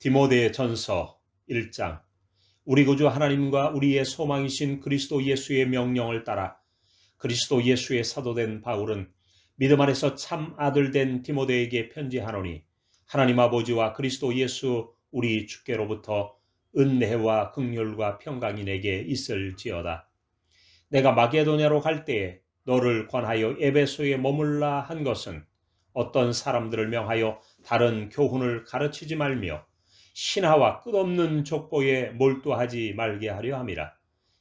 디모데전서 1장. 우리 구주 하나님과 우리의 소망이신 그리스도 예수의 명령을 따라 그리스도 예수의 사도된 바울은 믿음 안에서 참 아들 된 디모데에게 편지하노니, 하나님 아버지와 그리스도 예수 우리 주께로부터 은혜와 긍휼과 평강이 내게 있을지어다. 내가 마게도냐로 갈 때에 너를 권하여 에베소에 머물라 한 것은 어떤 사람들을 명하여 다른 교훈을 가르치지 말며 신하와 끝없는 족보에 몰두하지 말게 하려 함이라.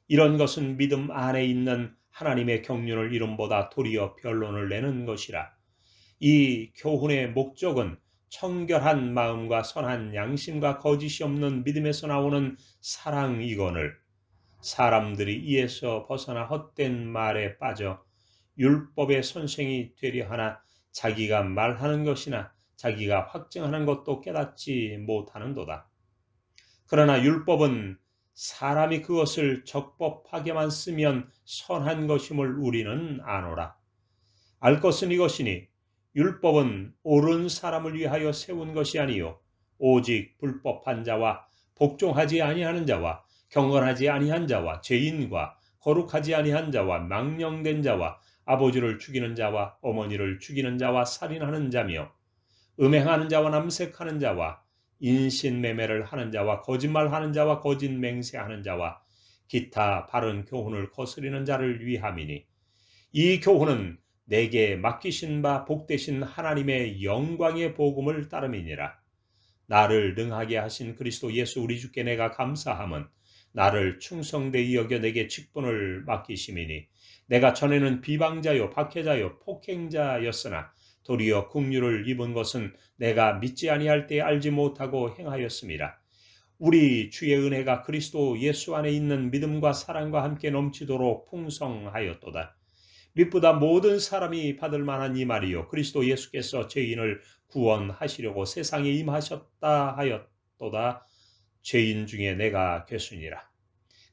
이런 것은 믿음 안에 있는 하나님의 경륜을 이름보다 도리어 변론을 내는 것이라. 이 교훈의 목적은 청결한 마음과 선한 양심과 거짓이 없는 믿음에서 나오는 사랑이거늘, 사람들이 이에서 벗어나 헛된 말에 빠져 율법의 선생이 되려 하나 자기가 말하는 것이나 자기가 확증하는 것도 깨닫지 못하는도다. 그러나 율법은 사람이 그것을 적법하게만 쓰면 선한 것임을 우리는 아노라. 알 것은 이것이니 율법은 옳은 사람을 위하여 세운 것이 아니요 오직 불법한 자와 복종하지 아니하는 자와 경건하지 아니한 자와 죄인과 거룩하지 아니한 자와 망령된 자와 아버지를 죽이는 자와 어머니를 죽이는 자와 살인하는 자며 음행하는 자와 남색하는 자와 인신매매를 하는 자와 거짓말하는 자와 거짓 맹세하는 자와 기타 바른 교훈을 거스리는 자를 위함이니, 이 교훈은 내게 맡기신 바 복되신 하나님의 영광의 복음을 따름이니라. 나를 능하게 하신 그리스도 예수 우리 주께 내가 감사함은 나를 충성되이 여겨 내게 직분을 맡기심이니, 내가 전에는 비방자요 박해자요 폭행자였으나 도리어 긍휼을 입은 것은 내가 믿지 아니할 때 알지 못하고 행하였음이라. 우리 주의 은혜가 그리스도 예수 안에 있는 믿음과 사랑과 함께 넘치도록 풍성하였도다. 믿보다 모든 사람이 받을 만한 이 말이요 그리스도 예수께서 죄인을 구원하시려고 세상에 임하셨다 하였도다. 죄인 중에 내가 괴순이라.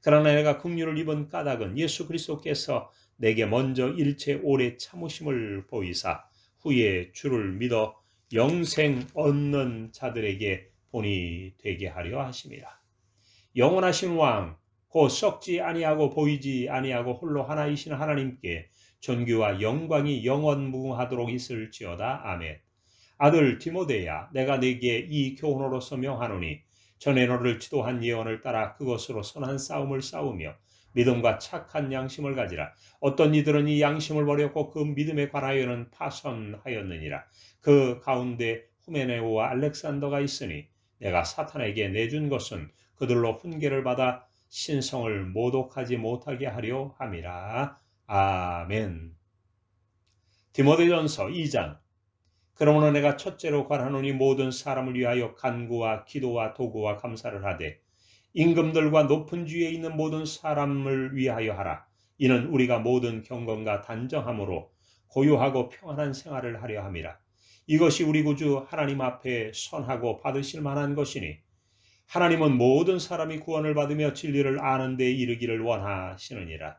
그러나 내가 긍휼을 입은 까닭은 예수 그리스도께서 내게 먼저 일체 오래 참으심을 보이사 후에 주를 믿어 영생 얻는 자들에게 본이 되게 하려 하심이라. 영원하신 왕 곧 썩지 아니하고 보이지 아니하고 홀로 하나이신 하나님께 존귀와 영광이 영원무궁하도록 있을지어다. 아멘. 아들 디모데야, 내가 네게 이 교훈으로서 명하노니, 전에 너를 지도한 예언을 따라 그것으로 선한 싸움을 싸우며 믿음과 착한 양심을 가지라. 어떤 이들은 이 양심을 버렸고 그 믿음에 관하여는 파선하였느니라. 그 가운데 후메네오와 알렉산더가 있으니 내가 사탄에게 내준 것은 그들로 훈계를 받아 신성을 모독하지 못하게 하려 함이라. 아멘. 디모데전서 2장. 그러므로 내가 첫째로 관하노니 모든 사람을 위하여 간구와 기도와 도구와 감사를 하되 임금들과 높은 주위에 있는 모든 사람을 위하여 하라. 이는 우리가 모든 경건과 단정함으로 고요하고 평안한 생활을 하려 함이라. 이것이 우리 구주 하나님 앞에 선하고 받으실 만한 것이니, 하나님은 모든 사람이 구원을 받으며 진리를 아는 데 이르기를 원하시느니라.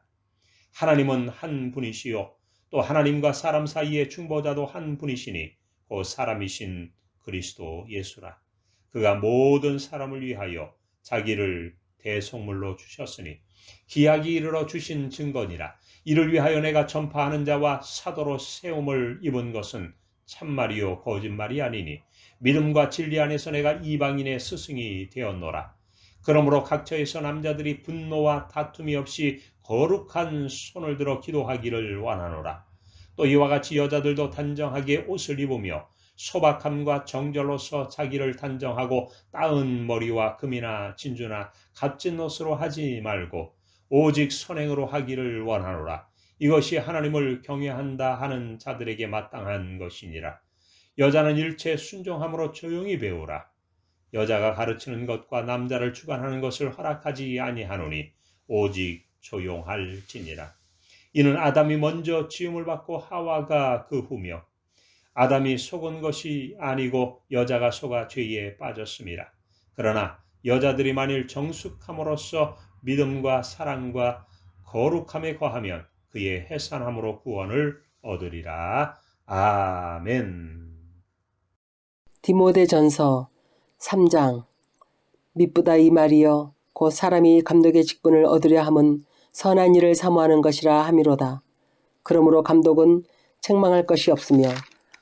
하나님은 한 분이시요 또 하나님과 사람 사이의 중보자도 한 분이시니 그 사람이신 그리스도 예수라. 그가 모든 사람을 위하여 자기를 대속물로 주셨으니 기약이 이르러 주신 증거니라. 이를 위하여 내가 전파하는 자와 사도로 세움을 입은 것은 참말이요 거짓말이 아니니 믿음과 진리 안에서 내가 이방인의 스승이 되었노라. 그러므로 각처에서 남자들이 분노와 다툼이 없이 거룩한 손을 들어 기도하기를 원하노라. 또 이와 같이 여자들도 단정하게 옷을 입으며 소박함과 정절로서 자기를 단정하고 따은 머리와 금이나 진주나 값진 옷으로 하지 말고 오직 선행으로 하기를 원하노라. 이것이 하나님을 경외한다 하는 자들에게 마땅한 것이니라. 여자는 일체 순종함으로 조용히 배우라. 여자가 가르치는 것과 남자를 주관하는 것을 허락하지 아니하노니 오직 조용할지니라. 이는 아담이 먼저 지음을 받고 하와가 그 후며 아담이 속은 것이 아니고 여자가 속아 죄에 빠졌음이라. 그러나 여자들이 만일 정숙함으로써 믿음과 사랑과 거룩함에 거하면 그의 해산함으로 구원을 얻으리라. 아멘. 디모데전서 3장. 미쁘다 이 말이여 곧 사람이 감독의 직분을 얻으려 함은 선한 일을 사모하는 것이라 함이로다. 그러므로 감독은 책망할 것이 없으며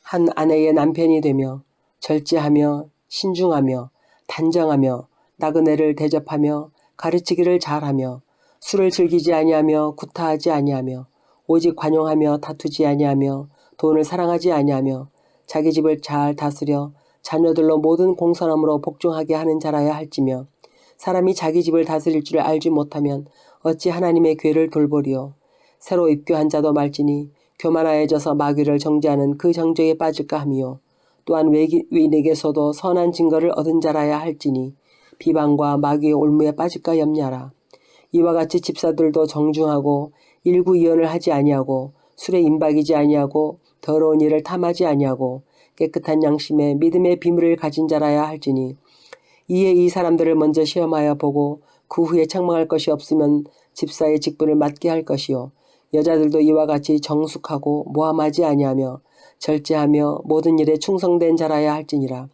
한 아내의 남편이 되며 절제하며 신중하며 단정하며 나그네를 대접하며 가르치기를 잘하며 술을 즐기지 아니하며 구타하지 아니하며 오직 관용하며 다투지 아니하며 돈을 사랑하지 아니하며 자기 집을 잘 다스려 자녀들로 모든 공선함으로 복종하게 하는 자라야 할지며 사람이 자기 집을 다스릴 줄 알지 못하면 어찌 하나님의 궤를 돌보리요. 새로 입교한 자도 말지니 교만하여져서 마귀를 정죄하는 그 정죄에 빠질까 하미요. 또한 외인에게서도 선한 증거를 얻은 자라야 할지니 비방과 마귀의 올무에 빠질까 염려하라. 이와 같이 집사들도 정중하고 일구이언을 하지 아니하고 술에 임박이지 아니하고 더러운 일을 탐하지 아니하고 깨끗한 양심에 믿음의 비밀을 가진 자라야 할지니 이에 이 사람들을 먼저 시험하여 보고 그 후에 책망할 것이 없으면 집사의 직분을 맡게 할 것이요. 여자들도 이와 같이 정숙하고 모함하지 아니하며 절제하며 모든 일에 충성된 자라야 할지니라.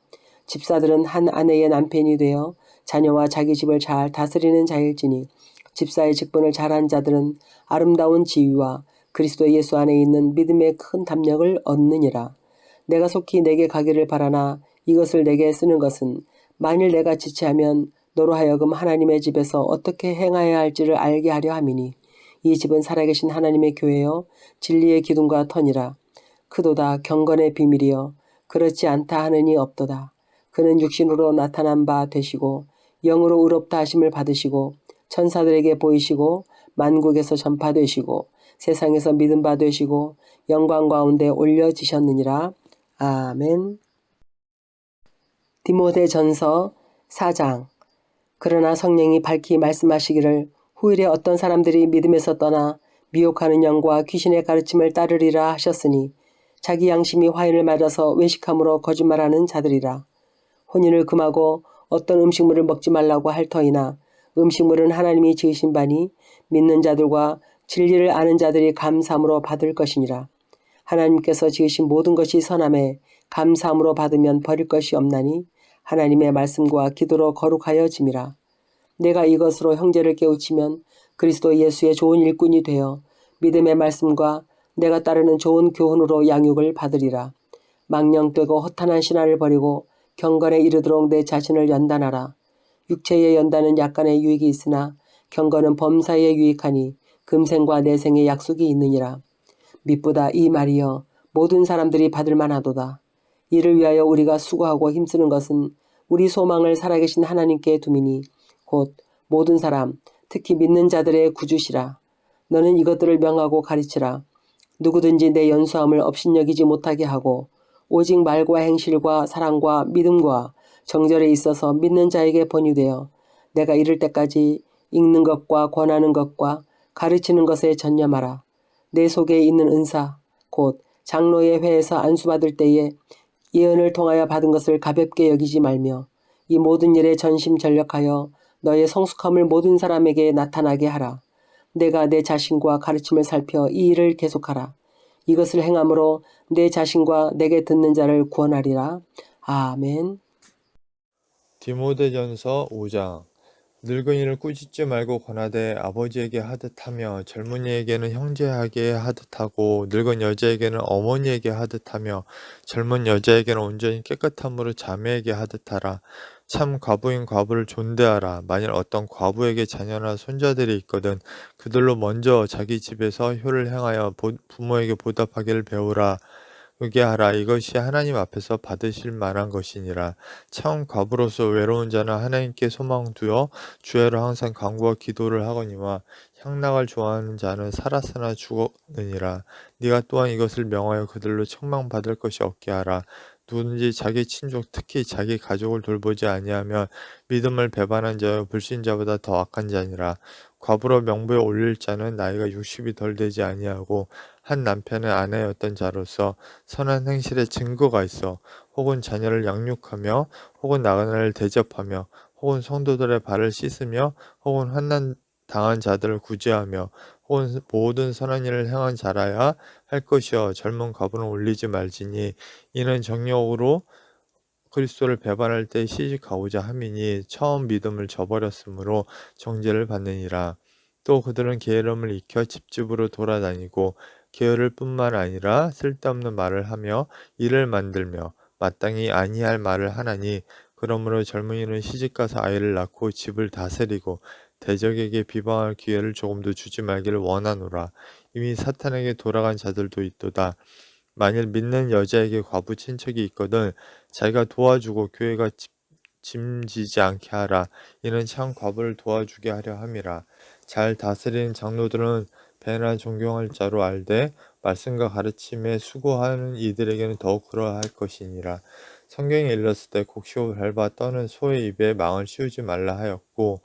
집사들은 한 아내의 남편이 되어 자녀와 자기 집을 잘 다스리는 자일지니 집사의 직분을 잘한 자들은 아름다운 지위와 그리스도 예수 안에 있는 믿음의 큰 담력을 얻느니라. 내가 속히 내게 가기를 바라나 이것을 내게 쓰는 것은 만일 내가 지체하면 너로 하여금 하나님의 집에서 어떻게 행하여야 할지를 알게 하려 함이니 이 집은 살아계신 하나님의 교회요 진리의 기둥과 터니라. 크도다 경건의 비밀이여 그렇지 않다 하느니 없도다. 그는 육신으로 나타난 바 되시고 영으로 의롭다 하심을 받으시고 천사들에게 보이시고 만국에서 전파되시고 세상에서 믿음 바 되시고 영광 가운데 올려지셨느니라. 아멘. 디모데전서 4장. 그러나 성령이 밝히 말씀하시기를 후일에 어떤 사람들이 믿음에서 떠나 미혹하는 영과 귀신의 가르침을 따르리라 하셨으니 자기 양심이 화인을 맞아서 외식함으로 거짓말하는 자들이라. 혼인을 금하고 어떤 음식물을 먹지 말라고 할 터이나 음식물은 하나님이 지으신 바니 믿는 자들과 진리를 아는 자들이 감사함으로 받을 것이니라. 하나님께서 지으신 모든 것이 선함에 감사함으로 받으면 버릴 것이 없나니 하나님의 말씀과 기도로 거룩하여 짐이라. 내가 이것으로 형제를 깨우치면 그리스도 예수의 좋은 일꾼이 되어 믿음의 말씀과 내가 따르는 좋은 교훈으로 양육을 받으리라. 망령되고 허탄한 신화를 버리고 경건에 이르도록 내 자신을 연단하라. 육체의 연단은 약간의 유익이 있으나 경건은 범사에 유익하니 금생과 내생의 약속이 있느니라. 미쁘다 이 말이여 모든 사람들이 받을 만하도다. 이를 위하여 우리가 수고하고 힘쓰는 것은 우리 소망을 살아계신 하나님께 두미니 곧 모든 사람 특히 믿는 자들의 구주시라. 너는 이것들을 명하고 가르치라. 누구든지 내 연수함을 업신여기지 못하게 하고 오직 말과 행실과 사랑과 믿음과 정절에 있어서 믿는 자에게 번유되어 내가 이를 때까지 읽는 것과 권하는 것과 가르치는 것에 전념하라. 내 속에 있는 은사 곧 장로의 회에서 안수받을 때에 예언을 통하여 받은 것을 가볍게 여기지 말며 이 모든 일에 전심전력하여 너의 성숙함을 모든 사람에게 나타나게 하라. 내가 내 자신과 가르침을 살펴 이 일을 계속하라. 이것을 행함으로 내 자신과 내게 듣는 자를 구원하리라. 아멘. 디모데전서 5장. 늙은이를 꾸짖지 말고 권하되 아버지에게 하듯하며 젊은이에게는 형제에게 하듯하고 늙은 여자에게는 어머니에게 하듯하며 젊은 여자에게는 온전히 깨끗함으로 자매에게 하듯하라. 참 과부인 과부를 존대하라. 만일 어떤 과부에게 자녀나 손자들이 있거든 그들로 먼저 자기 집에서 효를 행하여 부모에게 보답하기를 배우라. 의계하라. 이것이 하나님 앞에서 받으실 만한 것이니라. 참 과부로서 외로운 자는 하나님께 소망 두어 주야로 항상 간구와 기도를 하거니와 향락을 좋아하는 자는 살았으나 죽었느니라. 네가 또한 이것을 명하여 그들로 책망받을 것이 없게 하라. 누구든지 자기 친족 특히 자기 가족을 돌보지 아니하면 믿음을 배반한 자여 불신자보다 더 악한 자니라. 과부로 명부에 올릴 자는 나이가 60이 덜 되지 아니하고 한 남편의 아내였던 자로서 선한 행실의 증거가 있어 혹은 자녀를 양육하며 혹은 나그네를 대접하며 혹은 성도들의 발을 씻으며 혹은 환난 당한 자들을 구제하며 혹은 모든 선한 일을 행한 자라야 할 것이여 젊은 과부는 올리지 말지니 이는 정욕으로 그리스도를 배반할 때 시집가고자 함이니 처음 믿음을 저버렸으므로 정죄를 받느니라. 또 그들은 게으름을 익혀 집집으로 돌아다니고 게으를 뿐만 아니라 쓸데없는 말을 하며 일을 만들며 마땅히 아니할 말을 하나니 그러므로 젊은이는 시집가서 아이를 낳고 집을 다스리고 대적에게 비방할 기회를 조금도 주지 말기를 원하노라. 이미 사탄에게 돌아간 자들도 있도다. 만일 믿는 여자에게 과부 친척이 있거든 자기가 도와주고 교회가 짐지지 않게 하라. 이는 참 과부를 도와주게 하려 함이라. 잘 다스리는 장로들은 배나 존경할 자로 알되 말씀과 가르침에 수고하는 이들에게는 더욱 그러할 것이니라. 성경에 일렀을 때 곡식을 밟아 떠는 소의 입에 망을 씌우지 말라 하였고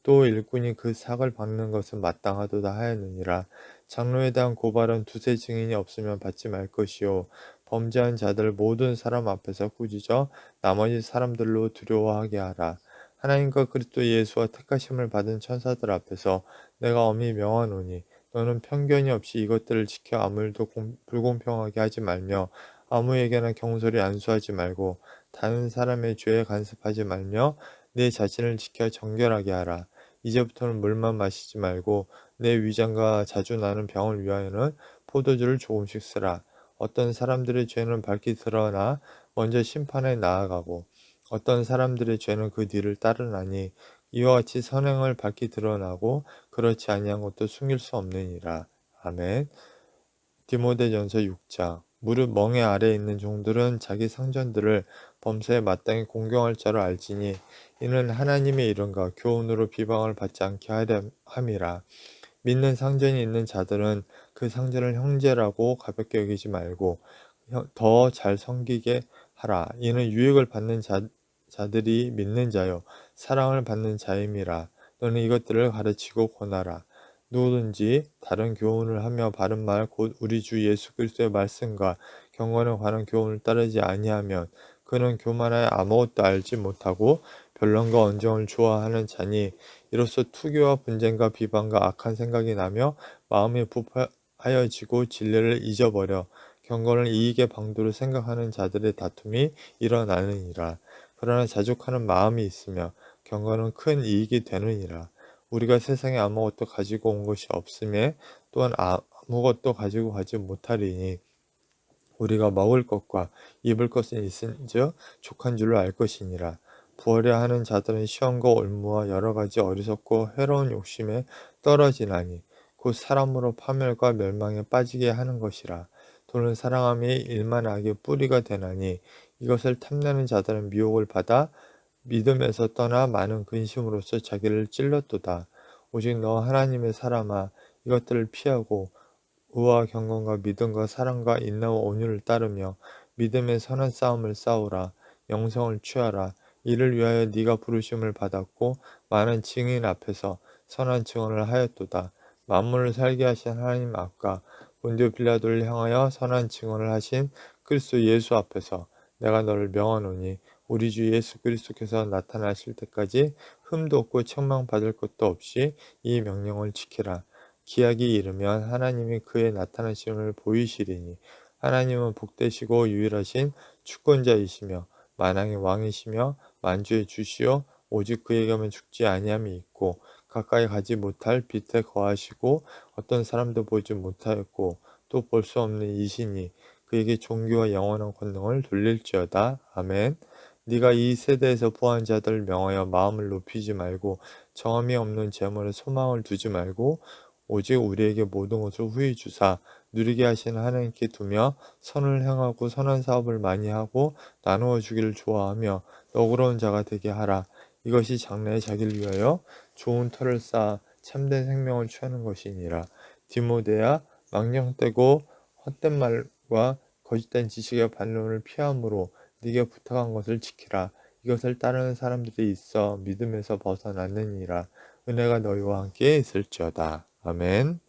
또 일꾼이 그 삭을 박는 것은 마땅하도다 하였느니라. 장로에 대한 고발은 두세 증인이 없으면 받지 말 것이요 범죄한 자들 모든 사람 앞에서 꾸짖어 나머지 사람들로 두려워하게 하라. 하나님과 그리스도 예수와 택하심을 받은 천사들 앞에서 내가 엄히 명하노니 너는 편견이 없이 이것들을 지켜 아무일도 불공평하게 하지 말며 아무에게나 경솔히 안수하지 말고 다른 사람의 죄에 간섭하지 말며 내 자신을 지켜 정결하게 하라. 이제부터는 물만 마시지 말고 내 위장과 자주 나는 병을 위하여는 포도주를 조금씩 쓰라. 어떤 사람들의 죄는 밝히 드러나 먼저 심판에 나아가고 어떤 사람들의 죄는 그 뒤를 따르나니 이와 같이 선행을 밝히 드러나고 그렇지 아니한 것도 숨길 수 없느니라. 아멘. 디모데전서 6장. 무릇 멍에 아래에 있는 종들은 자기 상전들을 범사에 마땅히 공경할 자로 알지니 이는 하나님의 이름과 교훈으로 비방을 받지 않게 하려 함이라. 믿는 상전이 있는 자들은 그 상전을 형제라고 가볍게 여기지 말고 더 잘 섬기게 하라. 이는 유익을 받는 자들이 믿는 자요 사랑을 받는 자임이라. 너는 이것들을 가르치고 권하라. 누구든지 다른 교훈을 하며 바른 말 곧 우리 주 예수 그리스도의 말씀과 경건에 관한 교훈을 따르지 아니하면 그는 교만하여 아무것도 알지 못하고 변론과 언정을 좋아하는 자니 이로써 투교와 분쟁과 비방과 악한 생각이 나며 마음이 부패하여지고 진리를 잊어버려 경건을 이익의 방도로 생각하는 자들의 다툼이 일어나느니라. 그러나 자족하는 마음이 있으며 경건은 큰 이익이 되느니라. 우리가 세상에 아무것도 가지고 온 것이 없음에 또한 아무것도 가지고 가지 못하리니 우리가 먹을 것과 입을 것은 있은즉 족한 줄로 알 것이니라. 부하려 하는 자들은 시험과 올무와 여러 가지 어리석고 해로운 욕심에 떨어지나니 곧 사람으로 파멸과 멸망에 빠지게 하는 것이라. 돈을 사랑함이 일만 악의 뿌리가 되나니 이것을 탐내는 자들은 미혹을 받아 믿음에서 떠나 많은 근심으로써 자기를 찔렀도다. 오직 너 하나님의 사람아 이것들을 피하고 의와 경건과 믿음과 사랑과 인내와 온유를 따르며 믿음의 선한 싸움을 싸우라. 영성을 취하라. 이를 위하여 네가 부르심을 받았고 많은 증인 앞에서 선한 증언을 하였도다. 만물을 살게 하신 하나님 앞과 본디오 빌라도를 향하여 선한 증언을 하신 그리스도 예수 앞에서 내가 너를 명하노니 우리 주 예수 그리스도께서 나타나실 때까지 흠도 없고 책망받을 것도 없이 이 명령을 지키라. 기약이 이르면 하나님이 그의 나타나심을 보이시리니 하나님은 복되시고 유일하신 주권자이시며 만왕의 왕이시며 만주의 주시오 오직 그에게만 죽지 아니함이 있고 가까이 가지 못할 빛에 거하시고 어떤 사람도 보지 못하였고 또 볼 수 없는 이시니 그에게 종교와 영원한 권능을 돌릴지어다. 아멘. 네가 이 세대에서 부한 자들을 명하여 마음을 높이지 말고 정함이 없는 재물에 소망을 두지 말고 오직 우리에게 모든 것을 후히 주사 누리게 하시는 하나님께 두며 선을 행하고 선한 사업을 많이 하고 나누어 주기를 좋아하며 너그러운 자가 되게 하라. 이것이 장래에 자기를 위하여 좋은 터를 쌓아 참된 생명을 취하는 것이니라. 디모데야 망령되고 헛된 말과 거짓된 지식의 반론을 피함으로 네게 부탁한 것을 지키라. 이것을 따르는 사람들이 있어 믿음에서 벗어났느니라. 은혜가 너희와 함께 있을지어다. 아멘.